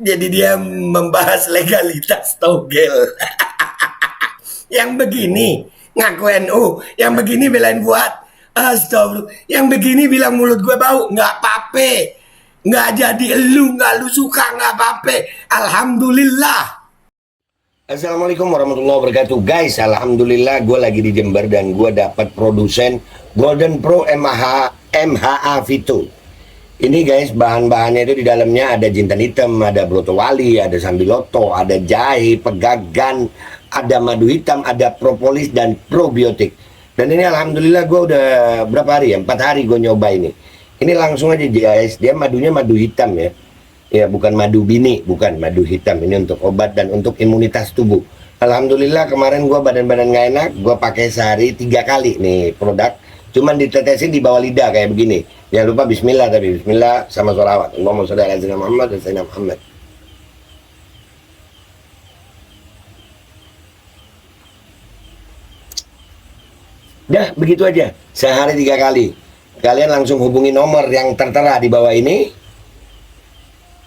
Jadi dia membahas legalitas togel. Yang begini ngaku NU, yang begini belain buat. Astagfirullah. Yang begini bilang mulut gue bau, nggak apa-apa. Nggak jadi nggak lu suka, nggak apa-apa. Alhamdulillah. Assalamualaikum warahmatullahi wabarakatuh. Guys, alhamdulillah gue lagi di Jember dan gue dapat produsen Golden Pro MHA Vito. Ini guys, bahan-bahannya itu di dalamnya ada jintan hitam, ada broto wali, ada sambiloto, ada jahe, pegagan, ada madu hitam, ada propolis dan probiotik. Dan ini alhamdulillah gue udah berapa hari ya? 4 hari gue nyoba ini. Ini langsung aja guys, dia madunya madu hitam ya. Ya bukan madu bini, bukan madu hitam. Ini untuk obat dan untuk imunitas tubuh. Alhamdulillah kemarin gue badan-badan gak enak, gue pakai sehari 3 kali nih produk. Cuman ditetesin di bawah lidah kayak begini. Jangan lupa bismillah, tapi bismillah sama sholawat. Allahumma sholli ala sayyidina Muhammad dan sayyidina Muhammad. Dah begitu aja, sehari 3 kali. Kalian langsung hubungi nomor yang tertera di bawah ini.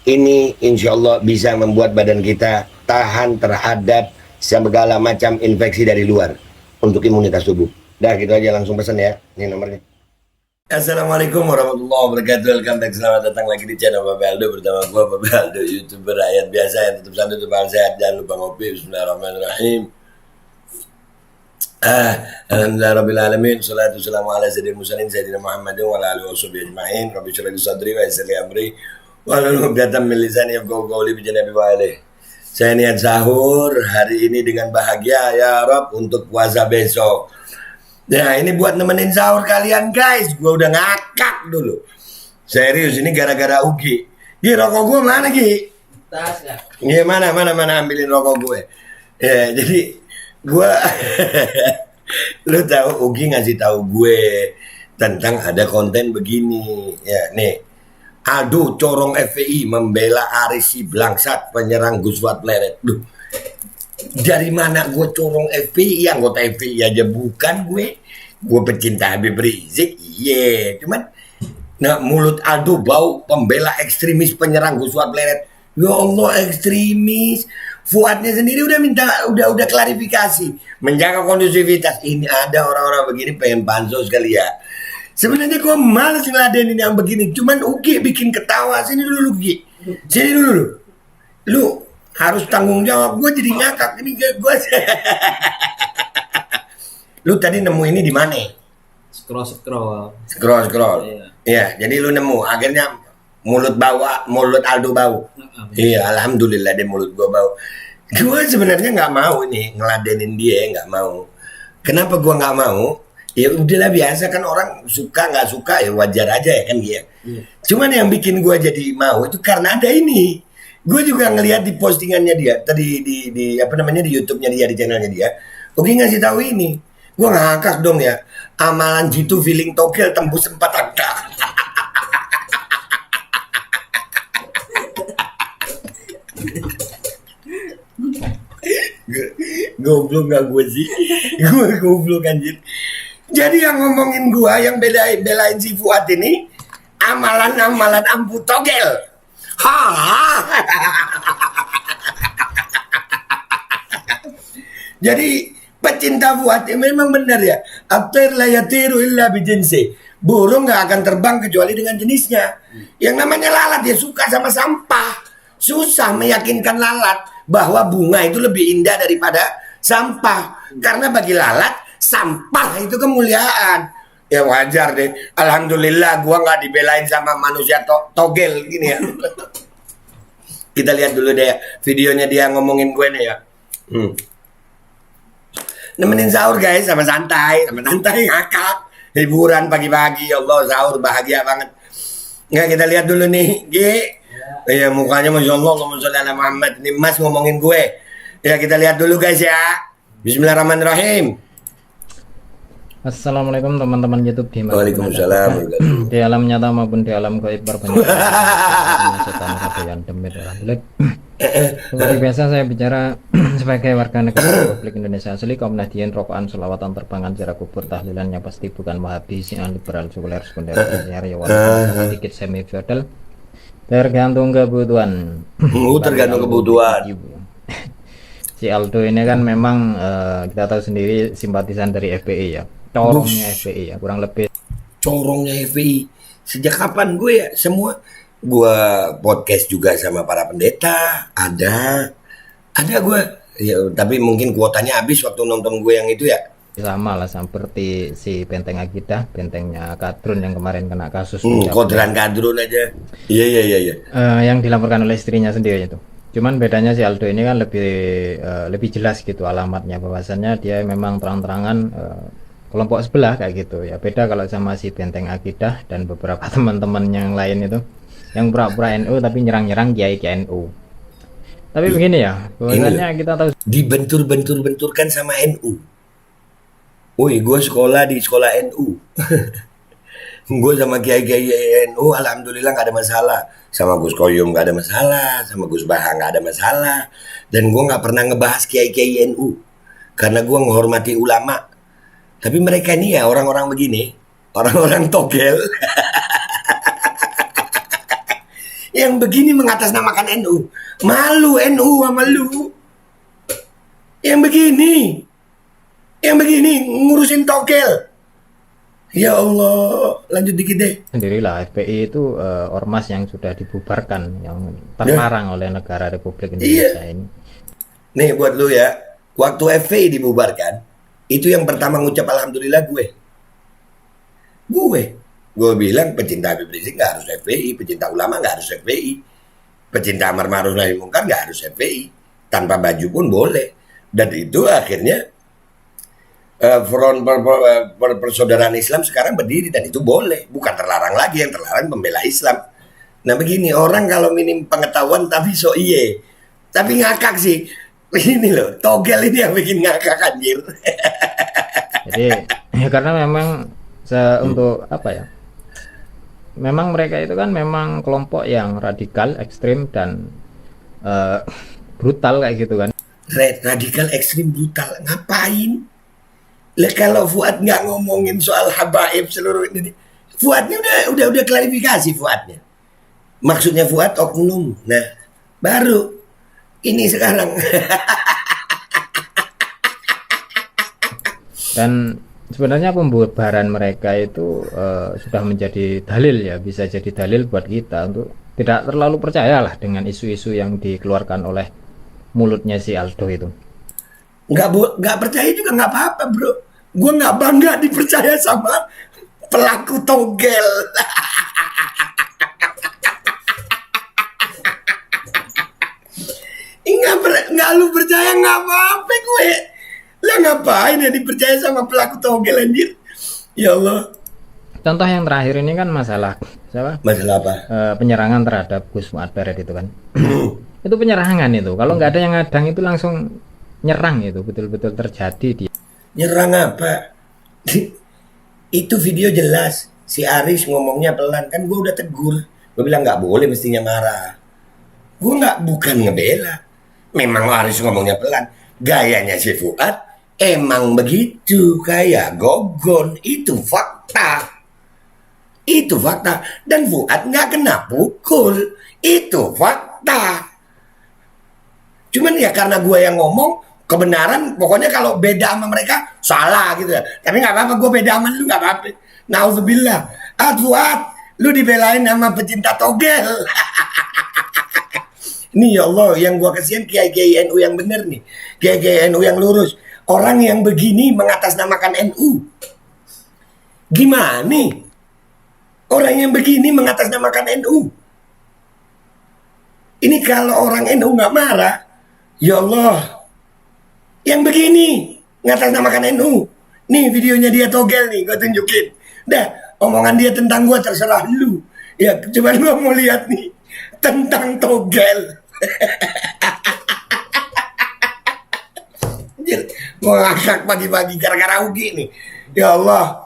Ini insya Allah bisa membuat badan kita tahan terhadap segala macam infeksi dari luar untuk imunitas tubuh. Dah gitu aja, langsung pesan ya. Ini nomornya. Assalamualaikum warahmatullahi wabarakatuh. Welcome back, selamat datang lagi di channel Bapak Aldo bersama gua Bapak Aldo, YouTuber rakyat biasa yang tetap santai, tetap sehat. Jangan lupa ngopi. Bismillahirrahmanirrahim. Alhamdulillah rabbil alamin, salatu wassalamu ala sayyidil mursalin sayyidina Muhammadin wa ala alihi washabihi ajmain. Rabbi shrah li sadri wa yassir li amri wahlul 'uqdatam min lisani yafqahu qawli bi janabi wa'alih. Saya niat sahur hari ini dengan bahagia ya Rob untuk puasa besok. Nah ini buat nemenin sahur kalian guys. Gua udah ngakak dulu. Serius ini gara-gara Ugi. Gi rokok gue mana Gi? Tas ya. Iya mana ambilin rokok gue. Ya jadi gue lu tahu Ugi ngasih tahu gue tentang ada konten begini ya nih. Aduh, corong FPI membela Arisi Blangsat penyerang Guswat Pleret. Duh, dari mana gue corong FPI? Anggota FPI aja bukan gue. Gue pecinta Habib Rizik, iya. Cuman, nah mulut Aldo bau pembela ekstremis penyerang Guswat Pleret. Ya Allah, ekstremis. Fuadnya sendiri udah minta, udah klarifikasi, menjaga kondusivitas. Ini ada orang-orang begini pengen pansos kali ya. Sebenarnya gue males ngeladenin yang begini. Cuman Ugi bikin ketawa. Sini dulu Ugi. Sini dulu. Lu harus tanggung jawab. Gue jadi ngakak. Ini gue. Lu tadi nemu ini di mana? Scroll. Iya. Jadi lu nemu. Akhirnya mulut Aldo bau. Iya. Alhamdulillah deh mulut gue bau. Gue sebenarnya nggak mau nih ngeladenin dia. Nggak mau. Kenapa gue nggak mau? Ya udahlah biasa kan, orang suka nggak suka ya wajar aja ya kan dia. Cuman yang bikin gue jadi mau itu karena ada ini. Gue juga ngelihat di postingannya dia tadi di apa namanya di YouTube-nya dia, di channelnya dia. Oke ngasih tahu ini. Gue ngakak dong ya. Amalan jitu feeling togel tembus 4 angka. Goblok gak gue sih? Gue goblok anjir. Jadi yang ngomongin gua, yang belain si Fuad ini amalan-amalan ampu togel. Jadi pecinta Fuad memang benar ya. At-tayr la yatiru illa bijinsi. Burung gak akan terbang kecuali dengan jenisnya. Yang namanya lalat dia suka sama sampah. Susah meyakinkan lalat bahwa bunga itu lebih indah daripada sampah. Karena bagi lalat sampah itu kemuliaan. Ya wajar deh. Alhamdulillah gua nggak dibelain sama manusia togel gini ya. Kita lihat dulu deh videonya dia ngomongin gue nih ya. Nemenin sahur guys, sama santai ngakak. Hiburan pagi-pagi, ya Allah sahur bahagia banget. Nggak, kita lihat dulu nih, Gi. Ya mukanya Masya Allah, Allahumma sholli ala Muhammad. Ini Mas ngomongin gue. Ya kita lihat dulu guys ya. Bismillahirrahmanirrahim. Assalamualaikum teman-teman YouTube di Waalaikumsalam. Di alam nyata maupun di alam gaib berbanyak setan yang demit. Seperti biasa saya bicara sebagai warga negara Republik Indonesia asli, kaum Nahdien, rokokan, selawatan, terbangan, ziarah kubur, tahlilannya pasti bukan Wahabi, sian liberal, sekuler, sekunder, sedikit semi feodal. Tergantung kebutuhan. Tergantung kebutuhan. Si Aldo ini kan memang kita tahu sendiri simpatisan dari FPI ya, corongnya FPI ya, kurang lebih. Corongnya FPI. Sejak kapan gue ya semua gue podcast juga sama para pendeta, ada gue ya, tapi mungkin kuotanya habis waktu nonton gue yang itu ya. Sama lah seperti si Benteng Akidah, bentengnya Kadrun yang kemarin kena kasus Kodran Kadrun aja. Iya. Yang dilaporkan oleh istrinya sendiri itu. Cuman bedanya si Aldo ini kan lebih jelas gitu alamatnya, bahwasannya dia memang terang-terangan kelompok sebelah kayak gitu ya. Beda kalau sama si Benteng Akidah dan beberapa teman-teman yang lain itu yang pura-pura NU tapi nyerang-nyerang kiai NU. Tapi begini ya, bahwasannya kita tahu dibentur-benturkan sama NU. Woi, gue sekolah di sekolah NU. Gue sama kiai-kiai NU, alhamdulillah gak ada masalah. Sama Gus Koyum gak ada masalah, sama Gus Bahang gak ada masalah. Dan gue gak pernah ngebahas kiai-kiai NU, karena gue menghormati ulama. Tapi mereka ini ya orang-orang begini, orang-orang togel. Yang begini mengatasnamakan NU. Malu NU sama lu. Yang begini ngurusin togel. Ya Allah, lanjut dikit deh. Sendirilah FPI itu ormas yang sudah dibubarkan, yang terlarang oleh negara Republik Indonesia ini. Nih buat lu ya, waktu FPI dibubarkan, itu yang pertama ngucap alhamdulillah gue. Gue bilang pecinta Habib Rizik nggak harus FPI, pecinta ulama nggak harus FPI, pecinta amar ma'ruf nahi mungkar nggak harus FPI, tanpa baju pun boleh. Dan itu akhirnya front persaudaraan Islam sekarang berdiri dan itu boleh, bukan terlarang lagi, yang terlarang pembela Islam. Nah begini, orang kalau minim pengetahuan tapi tapi ngakak sih. Ini loh, togel ini yang bikin ngakak anjir. Jadi ya karena memang untuk apa ya, memang mereka itu kan memang kelompok yang radikal, ekstrim dan brutal kayak gitu kan. Radikal, ekstrim, brutal, ngapain? Lah kalau Fuad nggak ngomongin soal habaib seluruh ini, Fuadnya udah klarifikasi Fuadnya. Maksudnya Fuad oknum. Nah, baru ini sekarang. Dan sebenarnya pembubaran mereka itu sudah menjadi dalil ya, bisa jadi dalil buat kita untuk tidak terlalu percayalah dengan isu-isu yang dikeluarkan oleh mulutnya si Aldo itu. Nggak percaya juga nggak apa-apa bro. Gue nggak bangga dipercaya sama pelaku togel. Nggak lu percaya nggak apa-apa gue. Lah ngapain ya dipercaya sama pelaku togel anjir. Ya Allah. Contoh yang terakhir ini kan masalah siapa? Masalah apa? Penyerangan terhadap Gus Muad Baret itu kan. Itu penyerangan itu. Kalau nggak ada yang ngadang itu langsung nyerang, itu betul-betul terjadi dia. Nyerang apa? Itu video jelas. Si Aris ngomongnya pelan, kan gue udah tegur. Gue bilang nggak boleh mestinya marah. Gue bukan ngebela. Memang Aris ngomongnya pelan. Gayanya si Fuad emang begitu, kayak gogon. Itu fakta. Dan Fuad nggak kena pukul. Itu fakta. Cuman ya karena gue yang ngomong, kebenaran pokoknya kalau beda sama mereka salah gitu ya. Tapi nggak apa-apa, gue beda sama lu nggak apa-apa. Nauzubillah. Fuad, lu dibelain sama pecinta togel. Nih ya Allah, yang gue kasihan kiai-kiai NU yang bener nih, kiai-kiai NU yang lurus. Orang yang begini mengatasnamakan NU. Gimana nih? Orang yang begini mengatasnamakan NU. Ini kalau orang NU nggak marah, ya Allah. Yang begini ngatasnamakan NU. Nih videonya dia togel nih, gue tunjukin. Dah, omongan dia tentang gue terserah lu. Ya, cuman gue mau lihat nih tentang togel. Gue ngakak pagi-pagi gara-gara Ugi nih. Ya Allah.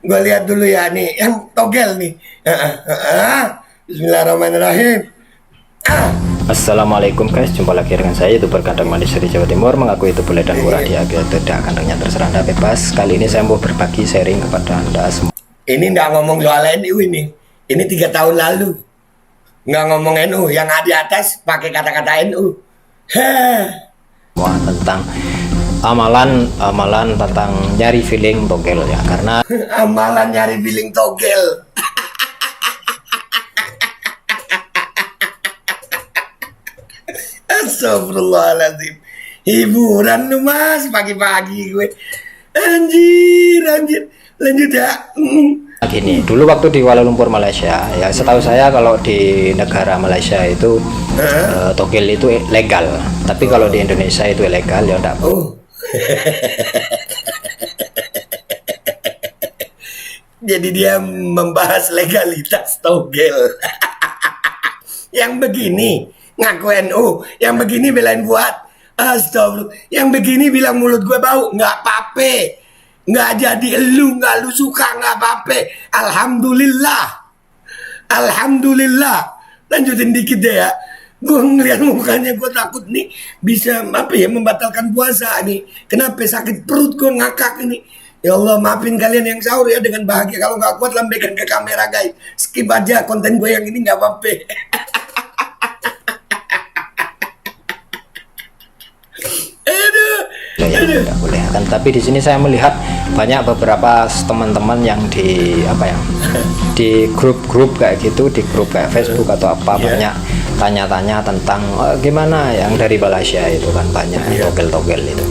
Gue lihat dulu ya nih, yang togel nih. Bismillahirrahmanirrahim. Assalamualaikum guys, jumpa lagi dengan saya YouTuber Kandang Manis dari Jawa Timur. Mengaku itu boleh dan murah di harga tidak, kandangnya terserah Anda bebas. Kali ini saya mau berbagi sharing kepada Anda semua. Ini nggak ngomong soal NU ini 3 tahun lalu. nggak ngomong NU, yang di atas pakai kata-kata NU. Wah, tentang amalan tentang nyari feeling togel ya, karena Amalan nyari billing togel. Astagfirullahaladzim. Hiburan lu mas, pagi-pagi gue. Anjir. Lanjut ya. gini, dulu waktu di Kuala Lumpur Malaysia ya, setahu saya kalau di negara Malaysia itu togel itu legal, tapi kalau di Indonesia itu ilegal ya enggak. Oh. Jadi dia membahas legalitas togel. Yang begini ngaku NU, yang begini belain buat. Astagfirullah, yang begini bilang mulut gue bau, nggak apa-apa, nggak jadi nggak lu suka, nggak apa-apa. Alhamdulillah. Lanjutin dikit deh ya. Gue ngeliat mukanya, gue takut nih bisa membatalkan puasa nih. Kenapa sakit perut gue ngakak ini. Ya Allah, maafin kalian yang sahur ya dengan bahagia. Kalau nggak kuat lambaikan ke kamera guys. Skip aja konten gue yang ini, nggak apa-apa. Tidak boleh kan, tapi di sini saya melihat banyak beberapa teman-teman yang di di grup-grup kayak gitu, di grup kayak Facebook atau apa, banyak tanya-tanya tentang gimana yang dari Malaysia itu kan, banyak togel-togel itu,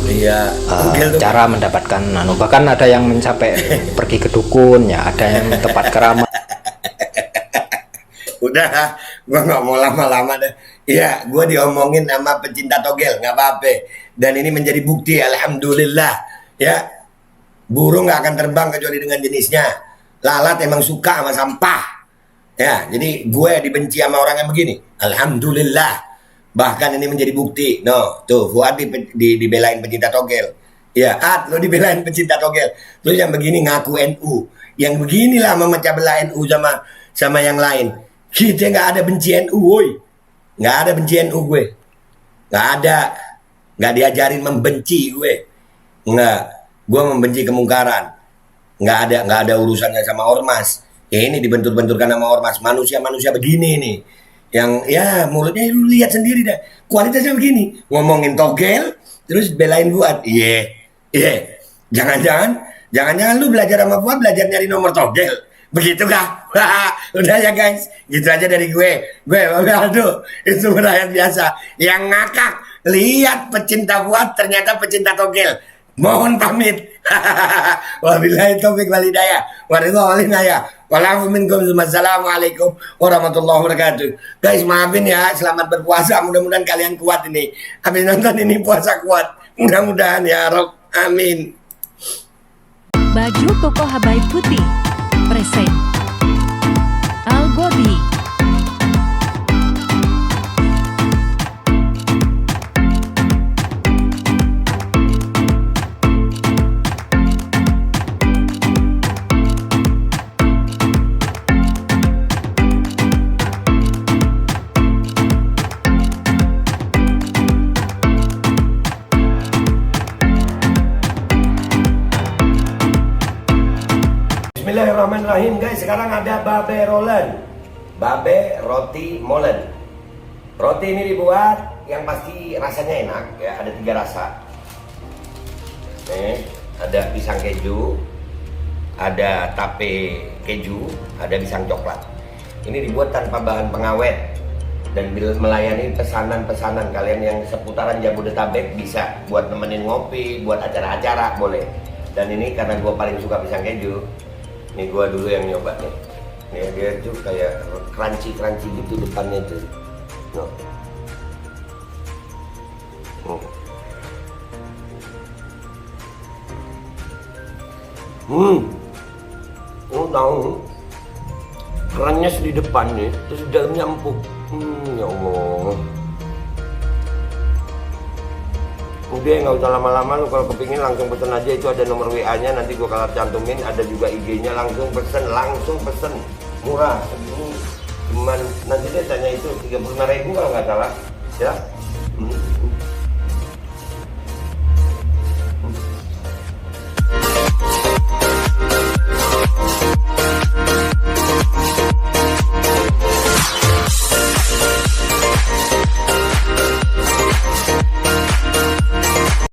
cara mendapatkan bahkan ada yang mencapai pergi ke dukun ya, ada yang tempat keramat. Udah, gua nggak mau lama-lama deh. Iya, gua diomongin sama pecinta togel, nggak apa-apa. Dan ini menjadi bukti, alhamdulillah. Ya, burung nggak akan terbang kecuali dengan jenisnya. Lalat emang suka sama sampah. Ya, jadi gue dibenci sama orang yang begini. Alhamdulillah. Bahkan ini menjadi bukti. No, tuh Fuad dibelain pecinta togel. Ya, lo dibelain pecinta togel. Terus yang begini ngaku NU. Yang beginilah memecah belah NU sama yang lain. Kita nggak ada benci NU, woi. Nggak ada benci NU gue. Nggak ada. Nggak diajarin membenci gue. Nggak. Gue membenci kemungkaran. Nggak ada urusannya sama ormas. Ya ini dibentur-benturkan sama ormas. Manusia-manusia begini nih. Yang ya mulutnya lu lihat sendiri dah. Kualitasnya begini. Ngomongin togel, terus belain Fuad. Iya. Jangan-jangan lu belajar sama Fuad, belajar nyari nomor togel. Begitu kah? Udah ya guys, gitu aja dari gue. Aduh, itu rakyat biasa yang ngakak lihat pecinta Fuad ternyata pecinta togel. Mohon pamit. Wabillahi taufik wal hidayah. Wassalamualaikum warahmatullahi wabarakatuh. Guys, maafin ya, selamat berpuasa. Mudah-mudahan kalian kuat ini. Habis nonton ini puasa kuat. Mudah-mudahan ya Rob. Amin. Baju koko Habaib Putih present Al-Godi. Bismillahirrahmanirrahim guys, sekarang ada babe rolen, babe roti molen. Roti ini dibuat yang pasti rasanya enak ya, ada 3 rasa. Nih, ada pisang keju, ada tape keju, ada pisang coklat. Ini dibuat tanpa bahan pengawet dan melayani pesanan-pesanan kalian yang seputaran Jabodetabek, bisa buat nemenin ngopi, buat acara-acara boleh. Dan ini karena gue paling suka pisang keju. Ini gua dulu yang nyoba nih. Nih dia tuh kayak crunchy gitu depannya tuh. No. Tahu. Kerannya di depan nih, terus di dalamnya empuk. Ya Allah. Udah nggak usah lama-lama, lu kalau kepingin langsung pesen aja, itu ada nomor WA-nya, nanti gua kalau cantumin, ada juga IG-nya, langsung pesen, murah. Ini cuman nanti dia tanya itu 35.000 kalau nggak salah, ya.